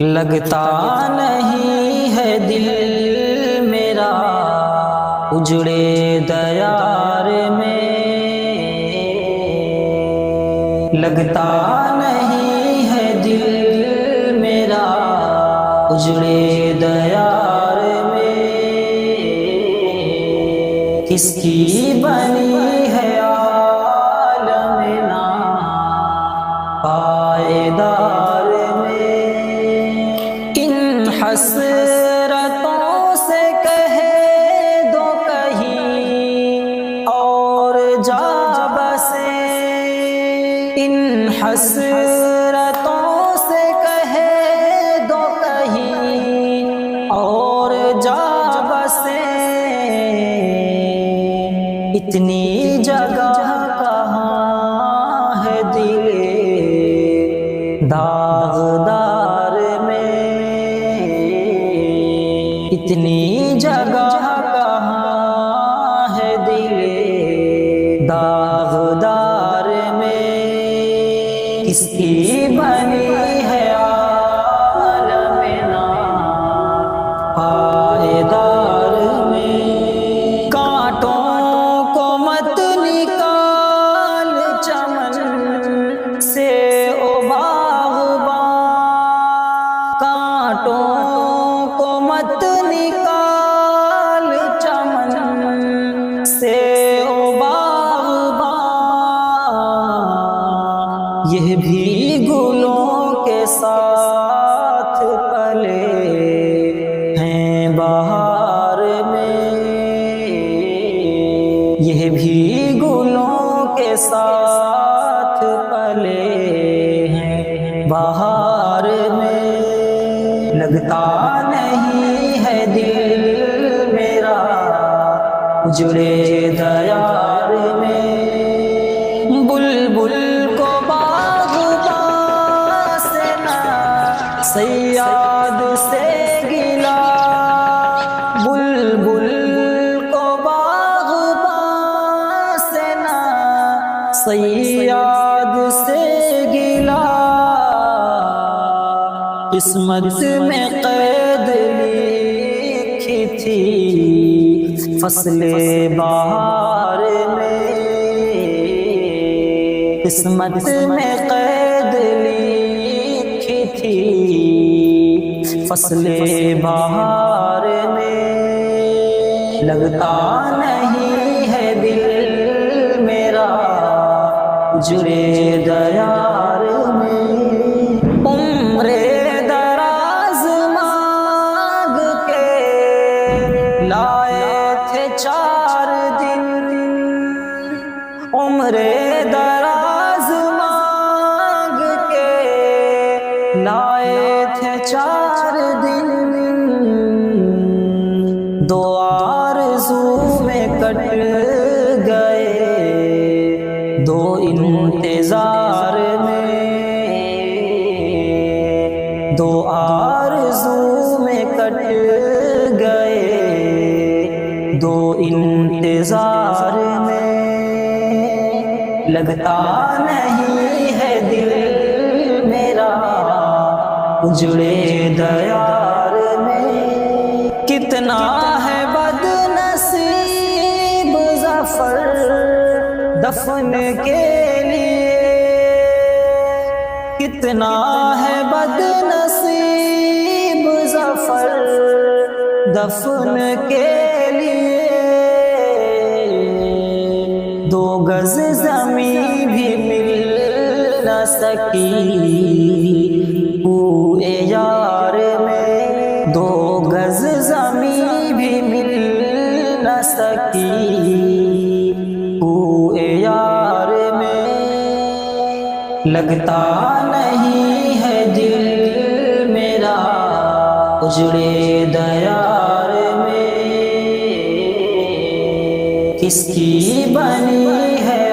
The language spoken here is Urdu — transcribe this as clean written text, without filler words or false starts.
لگتا نہیں ہے دل میرا اجڑے دیار میں، لگتا نہیں ہے دل میرا اجڑے دیار میں، کس کی بنی ہے عالم نا پائیدار میں، ان حسرتوں سے کہے دو کہیں اور جا بسے، ان حسرتوں سے کہے دو کہیں اور جا بسے، اتنی جگہ کہاں ہے دل داغدار میں، اتنی جگہ کہاں ہے دل داغدار میں، کس کی بنی ہے عالم نا پائیدار میں، کانٹوں کو مت نکال چمن سے او باغباں، کانٹوں کو مت نکال چمن سے او باغباں، یہ بھی گلوں کے ساتھ پلے ہیں بہار میں، یہ بھی گلوں کے ساتھ پلے ہیں بہار میں، لگتا نہیں ہے دل میرا اجڑے دیار میں، بلبل کو باغباں سے نہ صیاد سے گلا، بلبل کو باغباں سے نہ صیاد سے گلا، قسمت میں قید لکھی تھی فصل بہار میں، قسمت میں قید لکھی تھی فصل بہار میں، لگتا نہیں ہے دل میرا اجڑے دیار میں، عمر دراز مانگ کے لائے تھے 4 دن، عمر دراز مانگ کے لائے تھے 4 دن، دو آرزو میں کٹ گئے دو انتظار میں، دو آرزو میں کٹ گئے دو انتظار میں، لگتا نہیں ہے دل میرا اجڑے دیار میں، کتنا ہے بد نصیب ظفر دفن کے لیے، کتنا ہے بد نصیب ظفر دفن کے لیے، 2 گز زمین بھی مل نہ سکی کوئے یار میں، 2 گز زمین بھی مل نہ سکی کوئے یار میں، لگتا نہیں ہے دل میرا اجڑے دیار میں، کس کی بنی ہے